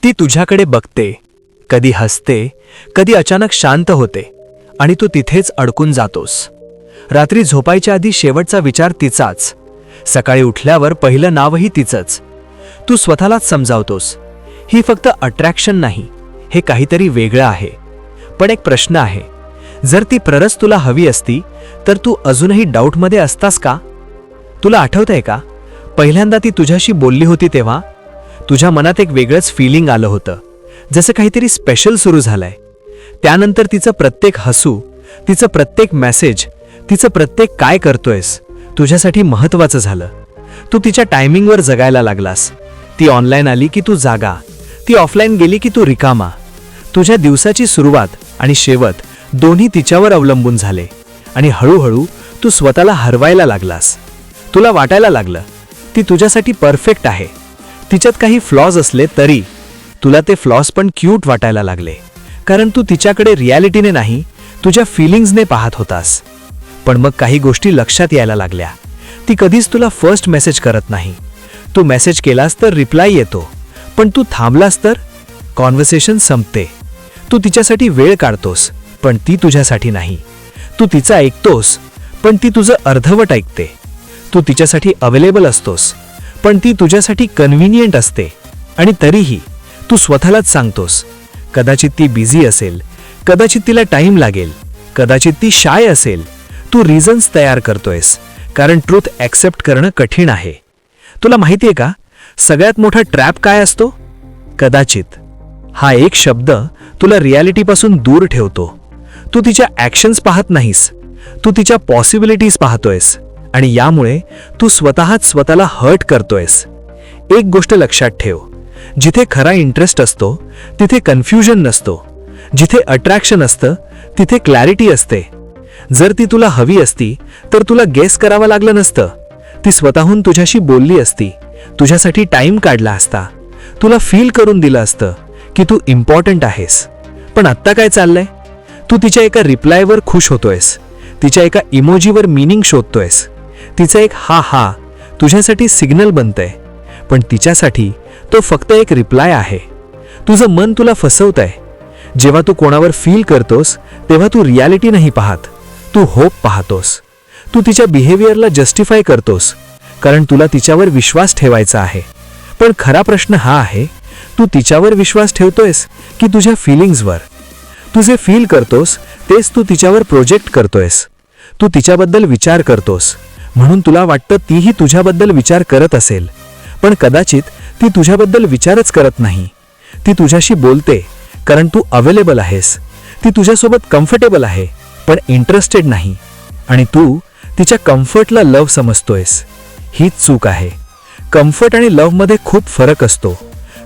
ती तुझ्याकडे बघते, कधी हसते, कधी अचानक शांत होते आणि तू तिथेच अडकून जातोस. रात्री झोपायच्या आधी शेवटचा विचार तिचाच, सकाळी उठल्यावर पहिलं नावही तिचंच. तू स्वतःलाच समजावतोस, ही फक्त अट्रॅक्शन नाही, हे काहीतरी वेगळं आहे. पण एक प्रश्न आहे, जर ती प्ररस तुला हवी असती तर तू अजूनही डाऊटमध्ये असतास का? तुला आठवतंय का, पहिल्यांदा ती तुझ्याशी बोलली होती तेव्हा तुझ्या मनात एक वेगळंच फीलिंग आलं होतं, जसं काहीतरी स्पेशल सुरू झालंय. त्यानंतर तिचं प्रत्येक हसू, तिचं प्रत्येक मेसेज, तिचं प्रत्येक काय करतोयस तुझ्यासाठी महत्त्वाचं झालं. तू तिच्या टायमिंगवर जगायला लागलास. ती ऑनलाईन आली की तू जागा, ती ऑफलाईन गेली की तू रिकामा. तुझ्या दिवसाची सुरुवात आणि शेवट दोन्ही तिच्यावर अवलंबून झाले आणि हळूहळू तू स्वतःला हरवायला लागलास. तुला वाटायला लागलं ती तुझ्यासाठी परफेक्ट आहे. तिच्यात काही फ्लॉज असले तरी तुला ते फ्लॉज पण क्यूट वाटायला लागले, कारण तू तिच्याकडे रियालिटीने नाही, तुझ्या फिलिंग्सने पाहत होतास. पण मग काही गोष्टी लक्षात यायला लागल्या. ती कधीच तुला फर्स्ट मेसेज करत नाही. तू मेसेज केलास तर रिप्लाय येतो, पण तू थांबलास तर कॉन्व्हर्सेशन संपते. तू तिच्यासाठी वेळ काढतोस, पण ती तुझ्यासाठी नाही. तू तिचं ऐकतोस, पण ती तुझं अर्धवट ऐकते. तू तिच्यासाठी अवेलेबल असतोस, पण ती तुझ्यासाठी कन्व्हिनियंट असते. आणि तरीही तू स्वतःलाच सांगतोस, कदाचित ती बिझी असेल, कदाचित तिला टाईम लागेल, कदाचित ती शाय असेल. तू रिझन्स तयार करतोयस, कारण ट्रूथ ॲक्सेप्ट करणं कठीण आहे. तुला माहितीये का, सगळ्यात मोठा ट्रॅप काय असतो? कदाचित. हा एक शब्द तुला रियालिटीपासून दूर ठेवतो. तू तिच्या ॲक्शन्स पाहत नाहीस, तू तिच्या पॉसिबिलिटीज पाहतोयस, आणि यामुळे तू स्वतःला हर्ट करतोयस. एक गोष्ट लक्षात ठेव, जिथे खरा इंटरेस्ट असतो तिथे कन्फ्युजन नसतो. जिथे अट्रॅक्शन असतं तिथे क्लॅरिटी असते. जर ती तुला हवी असती तर तुला गेस करावं लागलं नसतं. ती स्वतःहून तुझ्याशी बोलली असती, तुझ्यासाठी टाईम काढला असता, तुला फील करून दिलं असतं की तू इम्पॉर्टंट आहेस. पण आत्ता काय चाललंय? तू तिच्या एका रिप्लायवर खुश होतोयस, तिच्या एका इमोजीवर मीनिंग शोधतोयस. तिचा एक हा तुझ्यासाठी सिग्नल बनतंय, पण तिच्यासाठी तो फक्त एक रिप्लाय आहे. तुझं मन तुला फसवतंय. जेव्हा तू कोणावर फील करतोस तेव्हा तू रियालिटी नाही पाहत, तू होप पाहतोस. तू तिच्या बिहेवियरला जस्टिफाय करतोस, कारण तुला तिच्यावर विश्वास ठेवायचा आहे. पण खरा प्रश्न हा आहे, तू तिच्यावर विश्वास ठेवतोयस की तुझ्या फिलिंग्सवर? तू जे फील करतोस तेच तू तिच्यावर प्रोजेक्ट करतोयस. तू तिच्याबद्दल विचार करतोस, म्हणून तुला वाटतं तीही तुझ्याबद्दल विचार करत असेल. पण कदाचित ती तुझ्याबद्दल विचारच करत नाही. ती तुझ्याशी बोलते कारण तू अवेलेबल आहेस. ती तुझ्यासोबत कम्फर्टेबल आहे, पण इंटरेस्टेड नाही. आणि तू तिच्या कम्फर्टला लव समजतोयस. हीच चूक आहे. कम्फर्ट आणि लव्हमध्ये खूप फरक असतो.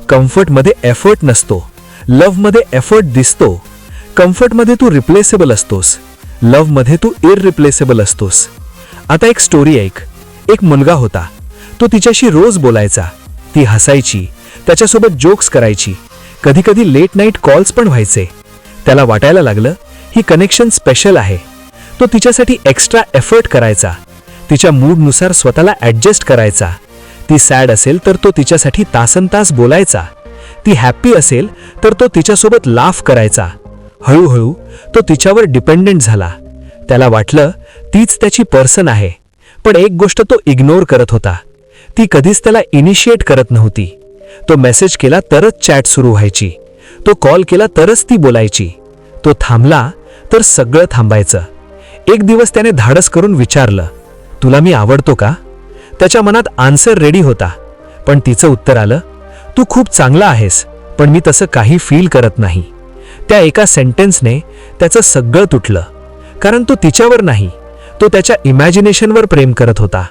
कम्फर्टमध्ये एफर्ट नसतो, लव्हमध्ये एफर्ट दिसतो. कम्फर्टमध्ये तू रिप्लेसेबल असतोस, लव्हमध्ये तू इररिप्लेसेबल असतोस. आता एक स्टोरी ऐक. एक मुलगा होता. तो तिच्याशी रोज बोलायचा, ती हसायची, त्याच्यासोबत जोक्स करायची, कधी कधी लेट नाईट कॉल्स पण व्हायचे. त्याला वाटायला लागलं ही कनेक्शन स्पेशल आहे. तो तिच्यासाठी एक्स्ट्रा एफर्ट करायचा, तिच्या मूडनुसार स्वतःला ॲडजस्ट करायचा. ती सॅड असेल तर तो तिच्यासाठी तासनतास बोलायचा, ती हॅप्पी असेल तर तो तिच्यासोबत लाफ करायचा. हळूहळू तो तिच्यावर डिपेंडेंट झाला. त्याला वाटलं तीच त्याची पर्सन आहे. पण एक गोष्ट तो इग्नोर करत होता, ती कधीच त्याला इनिशिएट करत नव्हती. तो मेसेज केला तरच चॅट सुरू व्हायची, तो कॉल केला तरच ती बोलायची. तो थांबला तर सगळं थांबायचं. एक दिवस त्याने धाडस करून विचारलं, तुला मी आवडतो का? त्याच्या मनात आन्सर रेडी होता, पण तिचं उत्तर आलं, तू खूप चांगला आहेस, पण मी तसं काही फील करत नाही. त्या एका सेंटेन्सने त्याचं सगळं तुटलं. कारण तो तिच्यावर नाही, तो त्याच्या इमॅजिनेशनवर प्रेम करत होता.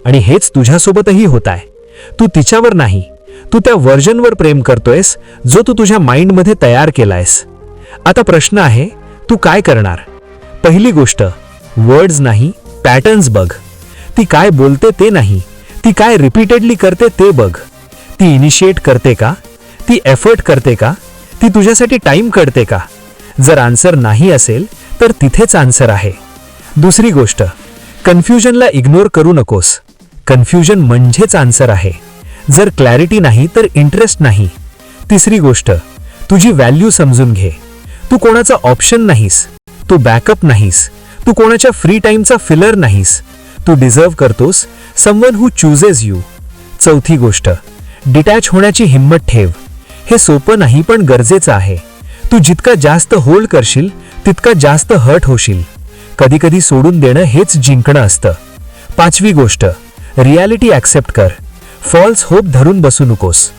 आणि हेच तुझ्यासोबतही होत आहे. तू तिच्यावर नाही, तू त्या व्हर्जनवर प्रेम करतोयस जो तू तुझ्या माइंडमध्ये तयार केलायस. आता प्रश्न आहे, तू काय करणार? पहिली गोष्ट, वर्ड्स नाही, पॅटर्न्स बघ. ती काय बोलते ते नाही, ती काय रिपीटेडली करते ते बघ. ती इनिशिएट करते का? ती एफर्ट करते का? ती तुझ्यासाठी टाइम काढते का? जर आन्सर नाही असेल तर तिथेच आन्सर आहे. दुसरी गोष्ट, कन्फ्युजनला इग्नोर करू नकोस. कन्फ्युजन म्हणजेच आन्सर आहे. जर क्लॅरिटी नाही तर इंटरेस्ट नाही. तिसरी गोष्ट, तुझी व्हॅल्यू समजून घे. तू कोणाचा ऑप्शन नाहीस, तू बॅकअप नाहीस, तू कोणाच्या फ्री टाइमचा फिलर नाहीस. तू डिझर्व करतोस समवन हू चूजेस यू. चौथी गोष्ट, डिटॅच होण्याची हिंमत ठेव. हे सोपं नाही पण गरजेचं आहे. तू जितका जास्त होल्ड करशील तितका जास्त हर्ट होशील. कधी कधी सोडून देणं हेच जिंकणं असतं. पाचवी गोष्ट, रियालिटी ॲक्सेप्ट कर. फॉल्स होप धरून बसू नकोस.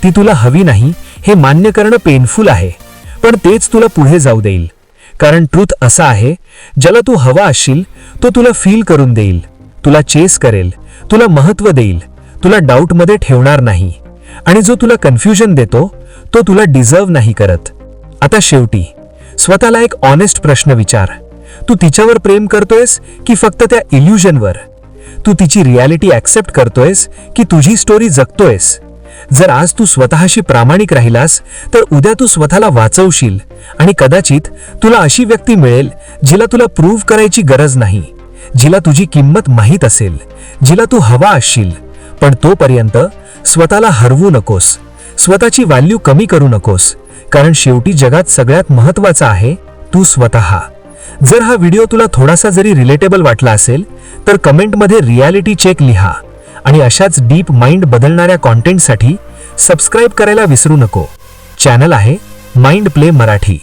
ती तुला हवी नाही हे मान्य करणं पेनफुल आहे, पण तेच तुला पुढे जाऊ देईल. कारण ट्रूथ असा आहे, ज्याला तू हवा असशील तो तुला फील करून देईल, तुला चेस करेल, तुला महत्त्व देईल, तुला डाऊटमध्ये ठेवणार नाही. आणि जो तुला कन्फ्युजन देतो तो तुला डिझर्व नाही करत. आता शेवटी स्वतःला एक ऑनेस्ट प्रश्न विचार. तू तिच्यावर प्रेम करतोयस की फक्त त्या इल्युजनवर? तू तिची रियालिटी ॲक्सेप्ट करतोयस की तुझी स्टोरी जगतोयस? जर आज तू स्वतःशी प्रामाणिक राहिलास तर उद्या तू स्वतःला वाचवशील आणि कदाचित तुला अशी व्यक्ती मिळेल जिला तुला प्रूव्ह करायची गरज नाही, जिला तुझी किंमत माहीत असेल, जिला तू हवा असशील. पण तोपर्यंत स्वतःला हरवू नकोस, स्वतःची व्हॅल्यू कमी करू नकोस, कारण शेवटी जगात सगळ्यात महत्त्वाचं आहे तू स्वतः. जर हा व्हिडिओ तुला थोडासा जरी रिलेटेबल वाटला असेल तर कमेंटमध्ये रियालिटी चेक लिहा आणि अशाच डीप माइंड बदलणाऱ्या कॉन्टेंटसाठी सबस्क्राईब करायला विसरू नको. चॅनल आहे माइंड प्ले मराठी.